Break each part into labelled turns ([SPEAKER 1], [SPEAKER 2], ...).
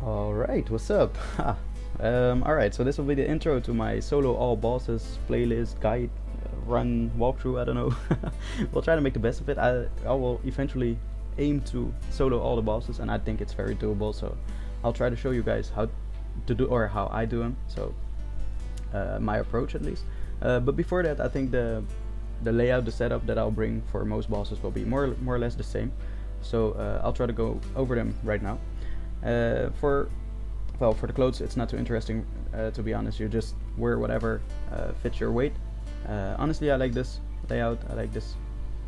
[SPEAKER 1] Alright, what's up? Alright, so this will be the intro to my solo all bosses playlist, guide, run, walkthrough, I don't know. We'll try to make the best of it. I will eventually aim to solo all the bosses, and I think it's very doable, so I'll try to show you guys how to do, or how I do them, so my approach at least. But before that, I think the layout, the setup that I'll bring for most bosses will be more or less the same. So I'll try to go over them right now. For the clothes, it's not too interesting, to be honest. You just wear whatever fits your weight. Honestly, I like this layout. I like this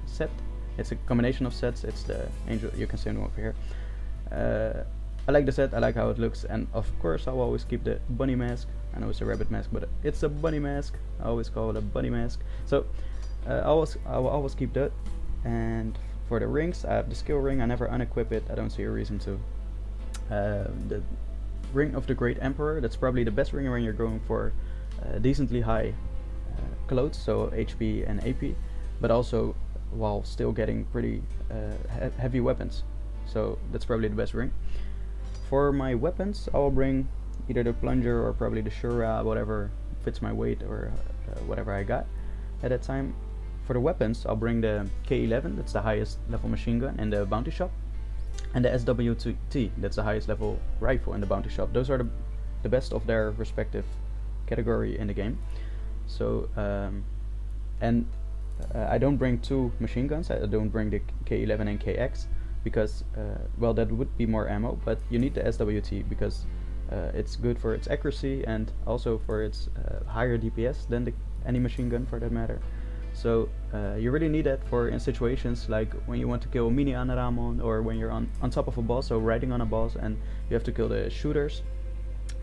[SPEAKER 1] set. It's a combination of sets. It's the angel. You can see them over here. I like the set. I like how it looks, and of course, I'll always keep the bunny mask. I know it's a rabbit mask, but it's a bunny mask. I always call it a bunny mask. So I will always keep that. And for the rings, I have the skill ring. I never unequip it. I don't see a reason to. The Ring of the Great Emperor, that's probably the best ring when you're going for decently high clothes, so HP and AP, but also while still getting pretty heavy weapons. So that's probably the best ring. For my weapons, I will bring either the plunger or probably the Shura, whatever fits my weight, or whatever I got at that time. For the weapons, I'll bring the K11, that's the highest level machine gun in the bounty shop, and the SWT, that's the highest level rifle in the bounty shop. Those are the best of their respective category in the game. So I don't bring two machine guns. I don't bring the K11 and KX because well, that would be more ammo, but you need the SWT because it's good for its accuracy and also for its higher DPS than any machine gun for that matter. So you really need that for in situations like when you want to kill mini Anaramon, or when you're on top of a boss, so riding on a boss and you have to kill the shooters.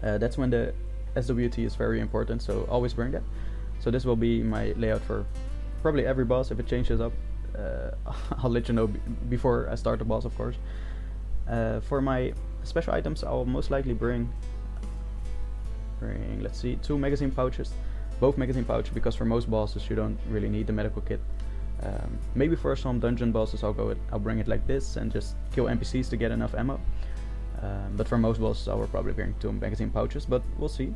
[SPEAKER 1] That's when the SWT is very important, so always bring that. So this will be my layout for probably every boss. If it changes up, I'll let you know before I start the boss, of course. For my special items, I'll most likely bring let's see, 2 magazine pouches. Both magazine pouch, because for most bosses you don't really need the medical kit. Maybe for some dungeon bosses I'll bring it like this and just kill NPCs to get enough ammo. But for most bosses I will probably bring 2 magazine pouches, but we'll see.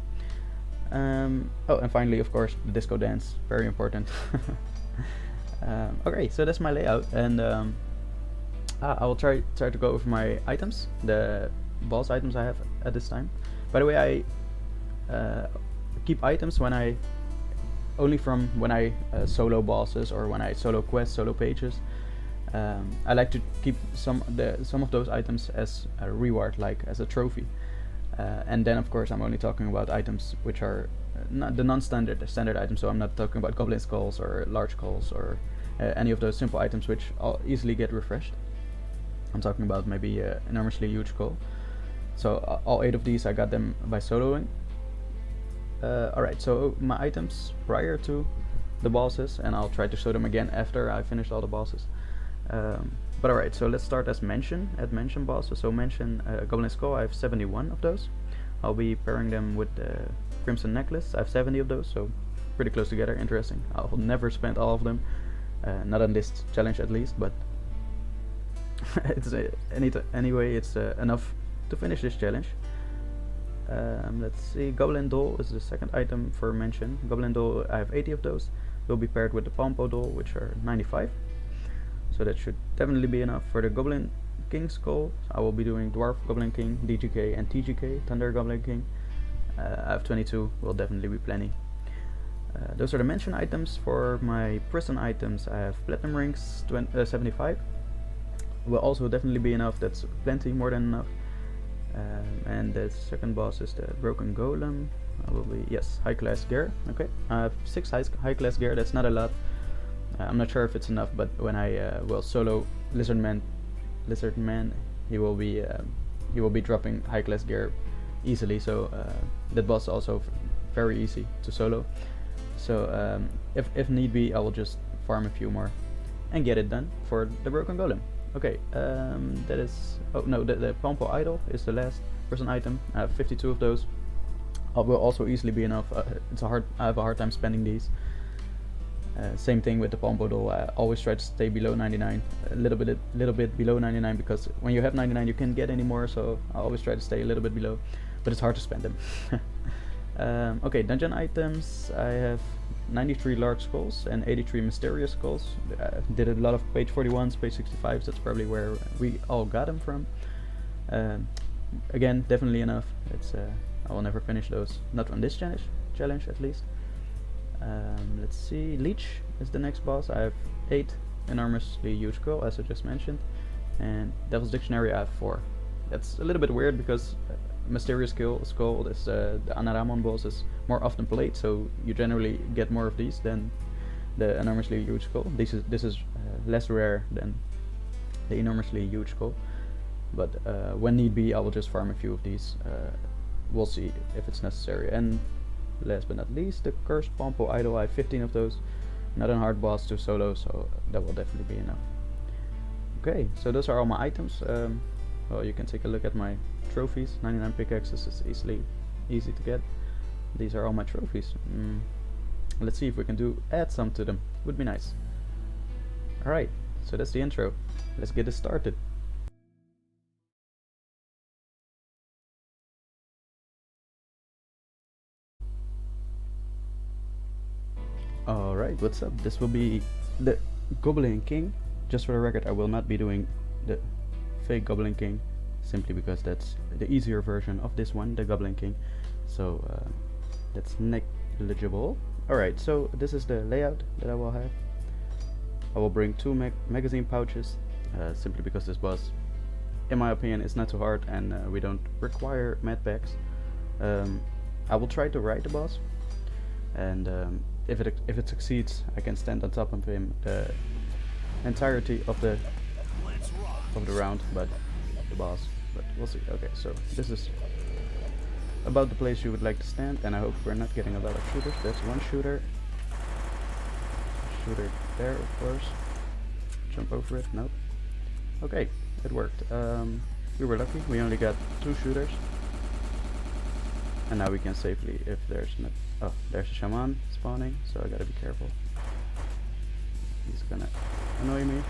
[SPEAKER 1] Oh, and finally, of course, the disco dance, very important. Okay, so that's my layout, and I will try to go over my items, the boss items I have at this time. By the way, I keep items only from when I solo bosses or when I solo quests, solo pages. I like to keep some of those items as a reward, like as a trophy. And then of course I'm only talking about items which are not the non-standard items, so I'm not talking about goblin skulls or large skulls or any of those simple items which easily get refreshed. I'm talking about maybe an enormously huge skull. So all 8 of these I got them by soloing. Alright, so my items prior to the bosses, and I'll try to show them again after I finished all the bosses. But alright, so let's start as mention bosses. So mention Goblin Skull, I have 71 of those. I'll be pairing them with the Crimson Necklace. I have 70 of those, so pretty close together, interesting. I'll never spend all of them, not on this challenge at least, but it's anyway, it's enough to finish this challenge. Let's see, Goblin Doll is the second item for mention. Goblin Doll, I have 80 of those. Will be paired with the Pompo Doll, which are 95. So that should definitely be enough. For the Goblin King Skull, I will be doing Dwarf Goblin King, DGK and TGK, Thunder Goblin King. I have 22, will definitely be plenty. Those are the mention items. For my prison items, I have Platinum Rings, 75. Will also definitely be enough, that's plenty, more than enough. And the second boss is the Broken Golem. I will be, yes, high class gear. Okay, I have 6 high class gear, that's not a lot. I'm not sure if it's enough, but when I will solo Lizard Man, he will be dropping high class gear easily. So that boss is also very easy to solo. So if need be, I will just farm a few more and get it done for the Broken Golem. Okay, that is, oh no, the Pompo Idol is the last person item. I have 52 of those. Will also easily be enough. I have a hard time spending these. Same thing with the palm bottle. I always try to stay below 99, a little bit below 99, because when you have 99 you can't get any more. So I always try to stay a little bit below, but it's hard to spend them. Okay, dungeon items. I have 93 large skulls and 83 mysterious skulls. Did a lot of page 41s, page 65s. That's probably where we all got them from. Again, definitely enough. It's I will never finish those. Not on this challenge at least. Let's see. Leech is the next boss. I have 8 enormously huge skull, as I just mentioned, and Devil's Dictionary I have 4. That's a little bit weird because Mysterious Skull, this the Anaramon boss, is more often played, so you generally get more of these than the enormously huge skull. This is less rare than the enormously huge skull, but when need be, I will just farm a few of these. We'll see if it's necessary. And last but not least, the Cursed Pompo Idol. I have 15 of those. Not a hard boss to solo, so that will definitely be enough. Okay, so those are all my items. Well, you can take a look at my trophies. 99 pickaxes is easy to get. These are all my trophies. Let's see if we can add some to them. Would be nice. Alright, so that's the intro. Let's get it started. Alright, what's up? This will be the Goblin King. Just for the record, I will not be doing the fake Goblin King, simply because that's the easier version of this one, the Goblin King. So that's negligible. Alright, so this is the layout that I will have. I will bring 2 magazine pouches, simply because this boss, in my opinion, is not too hard, and we don't require med packs. I will try to ride the boss, and if it succeeds, I can stand on top of him the entirety of the round, but the boss. But we'll see. Okay, so this is about the place you would like to stand, and I hope we're not getting a lot of shooters. That's one shooter. Shooter there, of course. Jump over it. Nope. Okay, it worked. We were lucky. We only got 2 shooters, and now we can safely, if there's not. Oh, there's a shaman spawning, so I gotta be careful. He's gonna annoy me.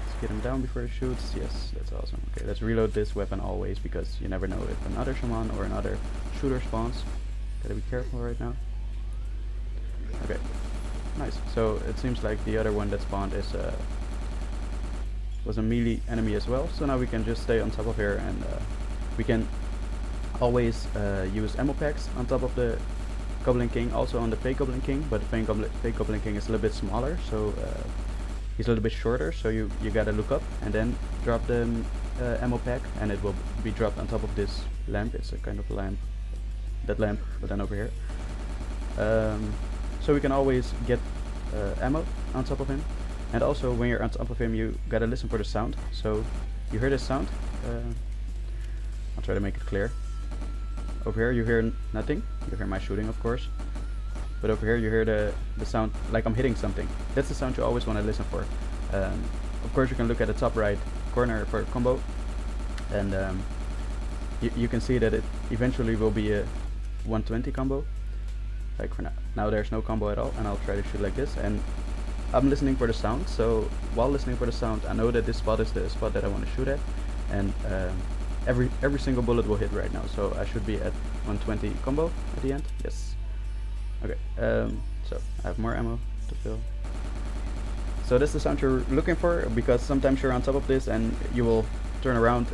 [SPEAKER 1] Let's get him down before he shoots. Yes, that's awesome. Okay, let's reload this weapon always, because you never know if another shaman or another shooter spawns. Gotta be careful right now. Okay, nice. So it seems like the other one that spawned was a melee enemy as well. So now we can just stay on top of here, and we can always use ammo packs on top of the Goblin King, also on the fake Goblin King, but the fake Goblin King is a little bit smaller, so he's a little bit shorter, so you gotta look up and then drop the ammo pack, and it will be dropped on top of this lamp. It's a kind of lamp, that lamp, but then over here. So we can always get ammo on top of him, and also when you're on top of him you gotta listen for the sound. So you hear this sound, I'll try to make it clear. Over here you hear nothing. You hear my shooting, of course, but over here you hear the sound like I'm hitting something. That's the sound you always want to listen for. Of course you can look at the top right corner for a combo, and you can see that it eventually will be a 120 combo. Like for now there's no combo at all, and I'll try to shoot like this, and I'm listening for the sound. So while listening for the sound, I know that this spot is the spot that I want to shoot at, and every single bullet will hit right now, so I should be at 120 combo at the end. Yes. Okay, so I have more ammo to fill. So that's the sound you're looking for, because sometimes you're on top of this and you will turn around,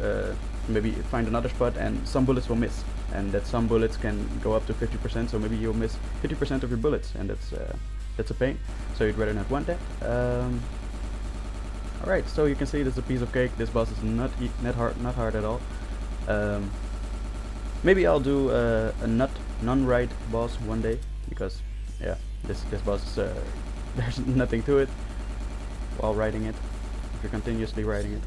[SPEAKER 1] maybe find another spot, and some bullets will miss, and that some bullets can go up to 50%, so maybe you'll miss 50% of your bullets, and that's a pain, so you'd rather not want that. Alright, so you can see this is a piece of cake. This boss is not hard at all. Maybe I'll do a non-ride boss one day, because yeah, this boss is, there's nothing to it while riding it. If you're continuously riding it,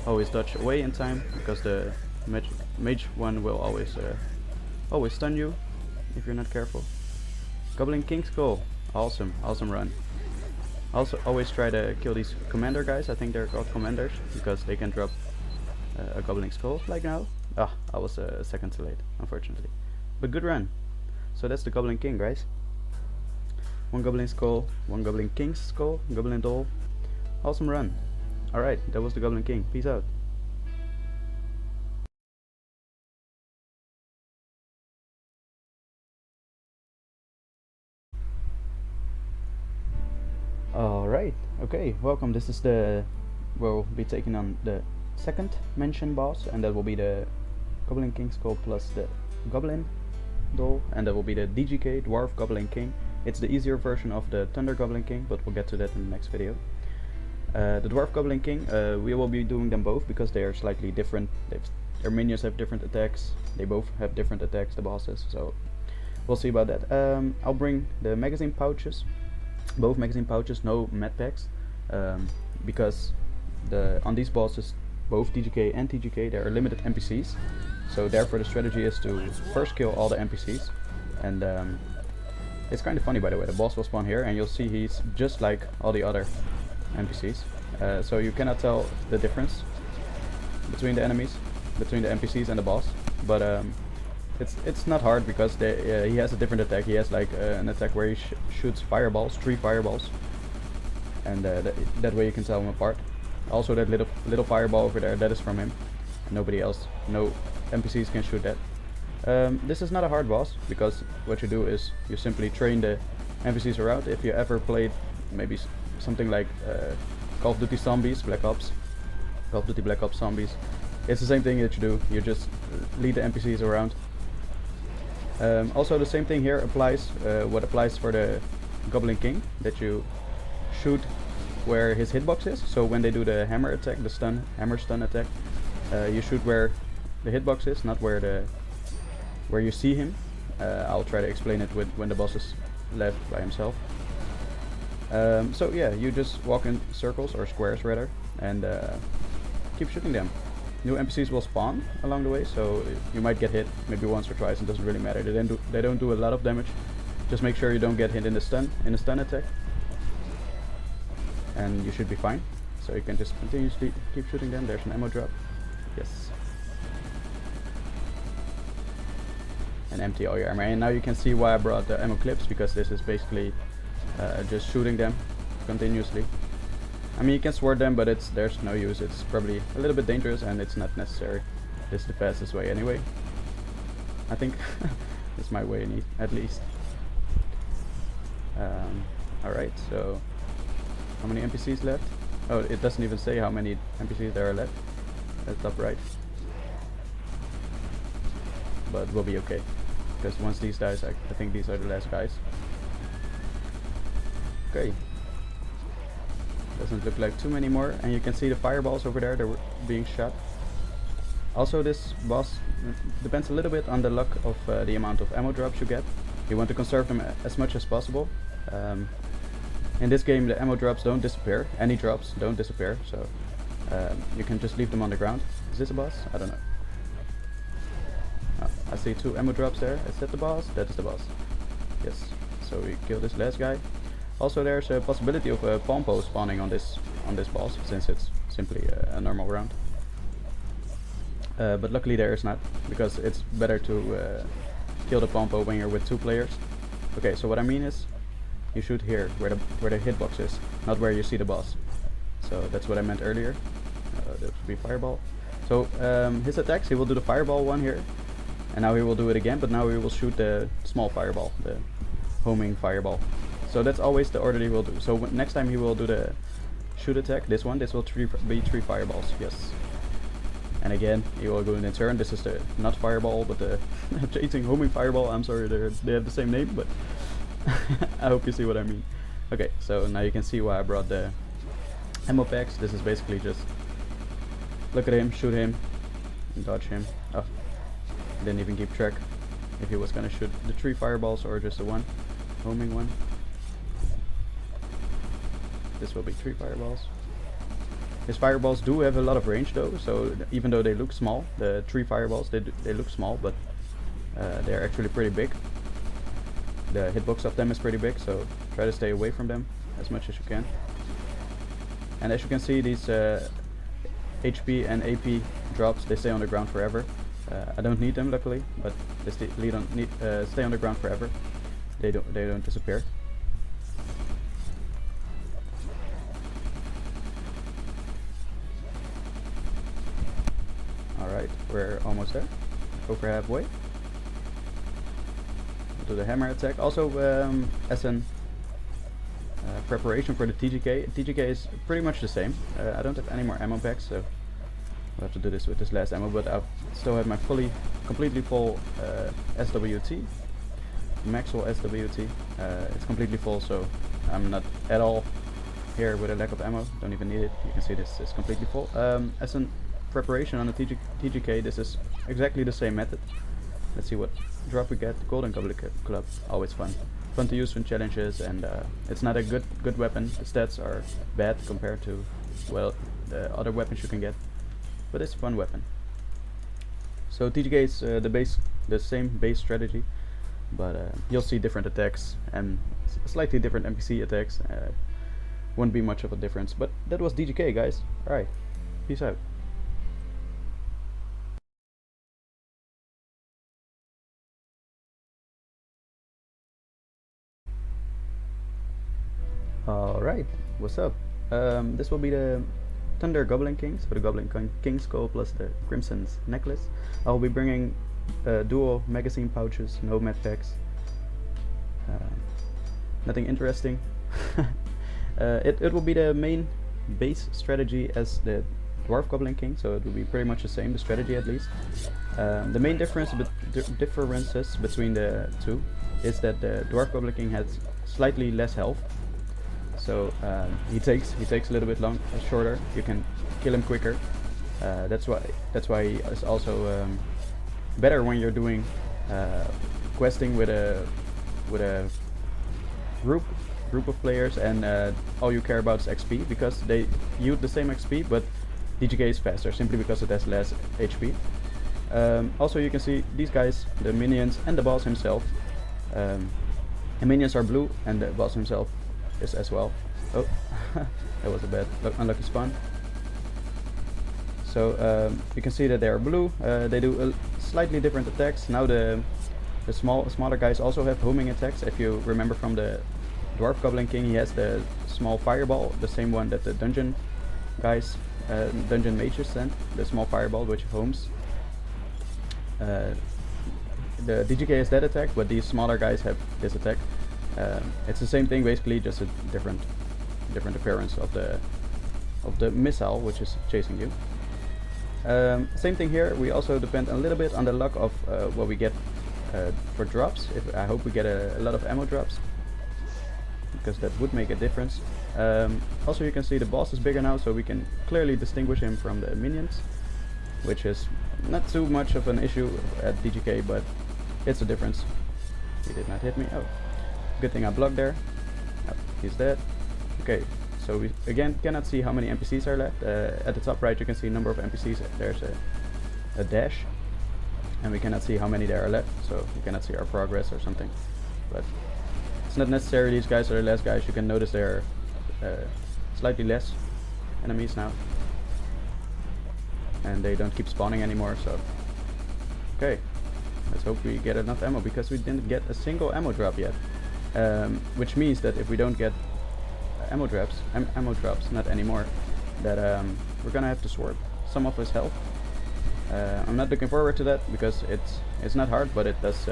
[SPEAKER 1] always dodge away in time, because the mage one will always stun you if you're not careful. Goblin King skull, awesome run. Also always try to kill these commander guys. I think they're called commanders, because they can drop a Goblin skull like now. Ah, I was a second too late, unfortunately, but good run. So that's the Goblin King, guys. One Goblin Skull, one Goblin King's Skull, Goblin Doll. Awesome run. Alright, that was the Goblin King. Peace out. Alright, okay, welcome. This is we'll be taking on the second mentioned boss, and that will be the Goblin King Skull plus the Goblin Doll, and that will be the DGK, Dwarf Goblin King. It's the easier version of the Thunder Goblin King, but we'll get to that in the next video. The Dwarf Goblin King, we will be doing them both because they are slightly different. Their minions have different attacks, they both have different attacks, the bosses, so we'll see about that. I'll bring the magazine pouches, both magazine pouches, no med packs, because on these bosses, both DGK and TGK, there are limited NPCs, so therefore the strategy is to first kill all the NPCs, and it's kind of funny, by the way. The boss will spawn here and you'll see he's just like all the other NPCs, so you cannot tell the difference between the enemies, between the NPCs and the boss, but it's not hard because he has a different attack. He has like an attack where he shoots fireballs, 3 fireballs, and that way you can tell them apart. Also that little fireball over there, that is from him. Nobody else, no NPCs can shoot that. This is not a hard boss because what you do is you simply train the NPCs around. If you ever played maybe something like Call of Duty Zombies, Call of Duty Black Ops Zombies, it's the same thing that you do. You just lead the NPCs around. Also the same thing here applies, what applies for the Goblin King, that you shoot where his hitbox is. So when they do the hammer attack, the hammer stun attack, you shoot where the hitbox is, not where you see him. I'll try to explain it when the boss is left by himself. So yeah, you just walk in circles, or squares rather, and keep shooting them. New NPCs will spawn along the way, so you might get hit maybe once or twice. It doesn't really matter. They don't do a lot of damage. Just make sure you don't get hit in the stun attack, and you should be fine. So you can just continuously keep shooting them. There's an ammo drop. Yes. And empty all your armor. And now you can see why I brought the ammo clips, because this is basically just shooting them continuously. I mean, you can sword them, but there's no use. It's probably a little bit dangerous and it's not necessary. This is the fastest way anyway. I think it's my way at least. Alright, so how many NPCs left? Oh, it doesn't even say how many NPCs there are left at the top right. But we'll be okay, because once these dies, I think these are the last guys. Okay. Doesn't look like too many more, and you can see the fireballs over there, they're being shot. Also, this boss depends a little bit on the luck of the amount of ammo drops you get. You want to conserve them as much as possible. In this game the ammo drops don't disappear, any drops don't disappear, so you can just leave them on the ground. Is this a boss? I don't know. Oh, I see 2 ammo drops there. Is that the boss? That is the boss. Yes, so we kill this last guy. Also, there's a possibility of a Pompo spawning on this boss, since it's simply a normal round. But luckily there is not, because it's better to kill the Pompo when you're with 2 players. Okay, so what I mean is, you shoot here, where the hitbox is, not where you see the boss. So that's what I meant earlier. That would be fireball. So his attacks, he will do the fireball one here, and now he will do it again, but now he will shoot the small fireball, the homing fireball. So that's always the order he will do. So next time he will do the shoot attack, this will be 3 fireballs, yes. And again, he will go in turn. This is the not fireball, but the chasing homing fireball. I'm sorry, they have the same name, but I hope you see what I mean. Okay, so now you can see why I brought the ammo packs. This is basically just look at him, shoot him, and dodge him. Oh, didn't even keep track if he was gonna shoot the 3 fireballs or just the 1 homing one. This will be 3 fireballs. His fireballs do have a lot of range though, so even though they look small, the 3 fireballs, they look small, but they're actually pretty big. The hitbox of them is pretty big, so try to stay away from them as much as you can. And as you can see, these HP and AP drops, they stay on the ground forever. I don't need them luckily, but they stay on the ground forever. They don't disappear. Alright, we're almost there. Over halfway. Do the hammer attack. Also, as an preparation for the TGK. TGK is pretty much the same. I don't have any more ammo packs, so I'll have to do this with this last ammo, but I still have my completely full SWT. Maxwell SWT. It's completely full, so I'm not at all here with a lack of ammo. Don't even need it. You can see this is completely full. As a preparation on the TGK, this is exactly the same method. Let's see what drop we get. Golden Goblin Club, always fun. Fun to use in challenges, and it's not a good weapon. The stats are bad compared to, well, the other weapons you can get, but it's a fun weapon. So TGK is the same base strategy, but you'll see different attacks and slightly different NPC attacks. Won't be much of a difference, but that was DGK, guys. Alright, peace out. Alright, what's up? This will be the Thunder Goblin King, so the Goblin King skull plus the Crimson's necklace. I'll be bringing Duel magazine pouches, no med packs. Nothing interesting. It will be the main base strategy as the Dwarf Goblin King, so it will be pretty much the same, the strategy at least. The main differences between the two is that the Dwarf Goblin King has slightly less health. So he takes a little bit shorter. You can kill him quicker. That's why he is also better when you're doing questing with a group of players, and all you care about is XP, because they yield the same XP, but DGK is faster simply because it has less HP. Also, you can see these guys, the minions and the boss himself. The minions are blue, and the boss himself is as well. Oh, that was a bad unlucky spawn. So you can see that they are blue. They do slightly different attacks. Now the smaller guys also have homing attacks. If you remember from the Dwarf Goblin King, he has the small fireball, the same one that the dungeon guys, dungeon mages send, the small fireball which homes. The DGK has that attack, but these smaller guys have this attack. It's the same thing basically, just a different appearance of the missile which is chasing you. Same thing here. We also depend a little bit on the luck of what we get for drops. I hope we get a lot of ammo drops, because that would make a difference. Also, you can see the boss is bigger now, so we can clearly distinguish him from the minions, which is not too much of an issue at DGK, but it's a difference. He did not hit me. Oh, good thing I blocked there. Oh, he's dead. Okay, so we again cannot see how many NPCs are left. At the top right you can see number of NPCs. There's a dash, and we cannot see how many there are left, so we cannot see our progress or something. But it's not necessary. These guys are the last guys. You can notice there are slightly less enemies now, and they don't keep spawning anymore. So okay, let's hope we get enough ammo, because we didn't get a single ammo drop yet, which means that if we don't get ammo drops, not anymore, that we're gonna have to sword some of his health. I'm not looking forward to that, because it's not hard, but it does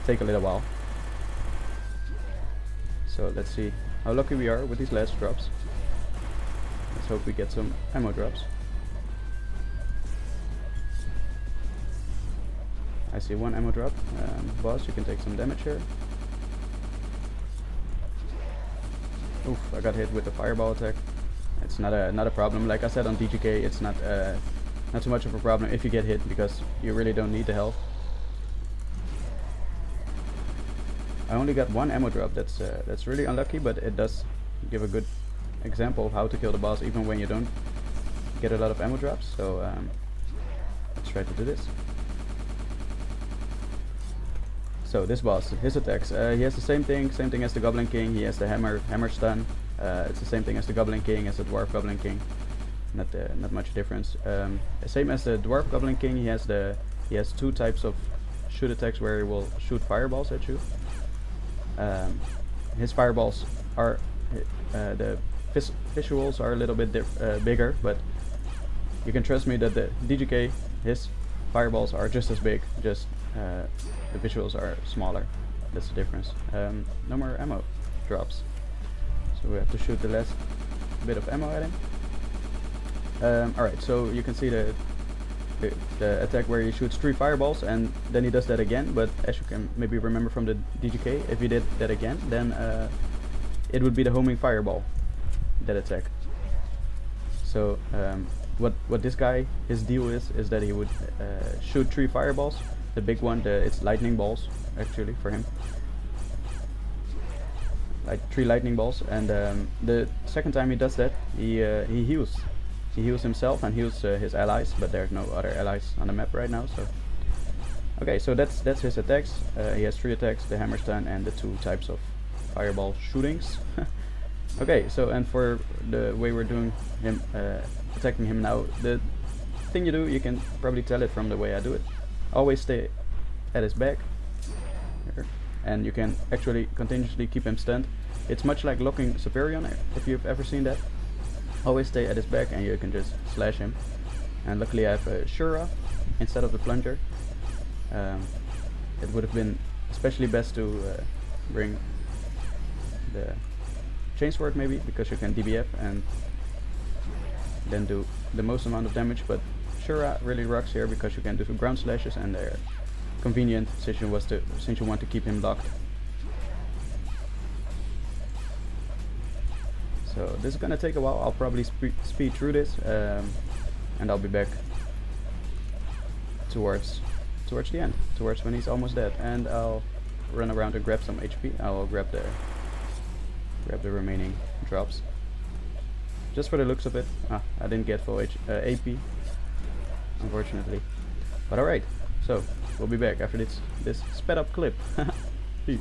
[SPEAKER 1] take a little while. So let's see how lucky we are with these last drops. Let's hope we get some ammo drops. I see one ammo drop. Boss, you can take some damage here. Oof, I got hit with the fireball attack. It's not a problem. Like I said on DGK, it's not too much of a problem if you get hit, because you really don't need the health. I only got one ammo drop. That's really unlucky, but it does give a good example of how to kill the boss even when you don't get a lot of ammo drops. So let's try to do this. So this boss, his attacks, he has the same thing as the Goblin King. He has the hammer stun. It's the same thing as the Goblin King, as the Dwarf Goblin King. Not much difference. Same as the Dwarf Goblin King, he has two types of shoot attacks where he will shoot fireballs at you. His fireballs are the visuals are a little bit bigger, but you can trust me that the DGK his fireballs are just as big, just the visuals are smaller. That's the difference. No more ammo drops, so we have to shoot the last bit of ammo at him. Alright, so you can see the attack where he shoots 3 fireballs and then he does that again, but as you can maybe remember from the DGK, if he did that again, then it would be the homing fireball, that attack. So what this guy, his deal is that he would shoot 3 fireballs. The big one, it's lightning balls actually for him, like 3 lightning balls, and the second time he does that, he heals. He heals himself and heals his allies, but there's no other allies on the map right now. So okay, so that's his attacks. He has 3 attacks: the hammer stun and the 2 types of fireball shootings. Okay, so and for the way we're doing him, attacking him now, the thing you do, you can probably tell it from the way I do it. Always stay at his back here, and you can actually continuously keep him stunned. It's much like locking Superion, if you've ever seen that. Always stay at his back and you can just slash him. And luckily I have a Shura instead of the plunger. It would have been especially best to bring the chainsword maybe, because you can DBF and then do the most amount of damage, but Shura really rocks here because you can do ground slashes and they're convenient since you want to keep him locked. So this is gonna take a while. I'll probably speed through this, and I'll be back towards the end, towards when he's almost dead, and I'll run around and grab some HP. I'll grab the remaining drops, just for the looks of it. I didn't get full AP, unfortunately. But alright, so we'll be back after this sped up clip. Peace.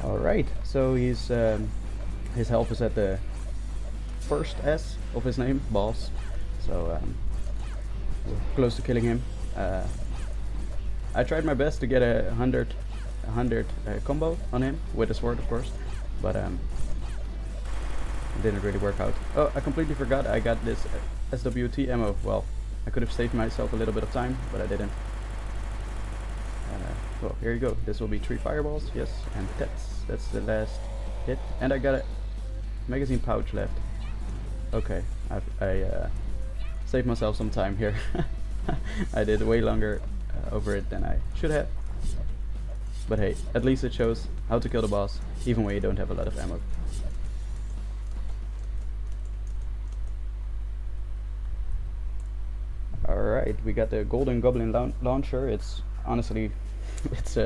[SPEAKER 1] Alright, so he's his health is at the first S of his name, boss. So we're close to killing him. I tried my best to get a 100 combo on him with a sword, of course, but it didn't really work out. Oh, I completely forgot I got this SWT ammo. Well, I could have saved myself a little bit of time, but I didn't. Well, here you go. This will be 3 fireballs, yes, and that's the last hit. And I got a magazine pouch left. Okay, I saved myself some time here. I did way longer over it than I should have. But hey, at least it shows how to kill the boss, even when you don't have a lot of ammo. Alright, we got the golden goblin launcher. It's honestly, it's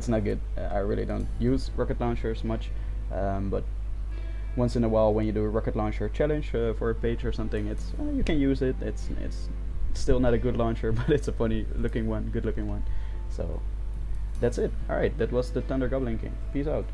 [SPEAKER 1] not good. I really don't use rocket launchers much, but once in a while when you do a rocket launcher challenge for a page or something, it's you can use it. It's still not a good launcher, but it's a funny looking one, good looking one. So that's it. Alright, that was the Thunder Goblin King. Peace out.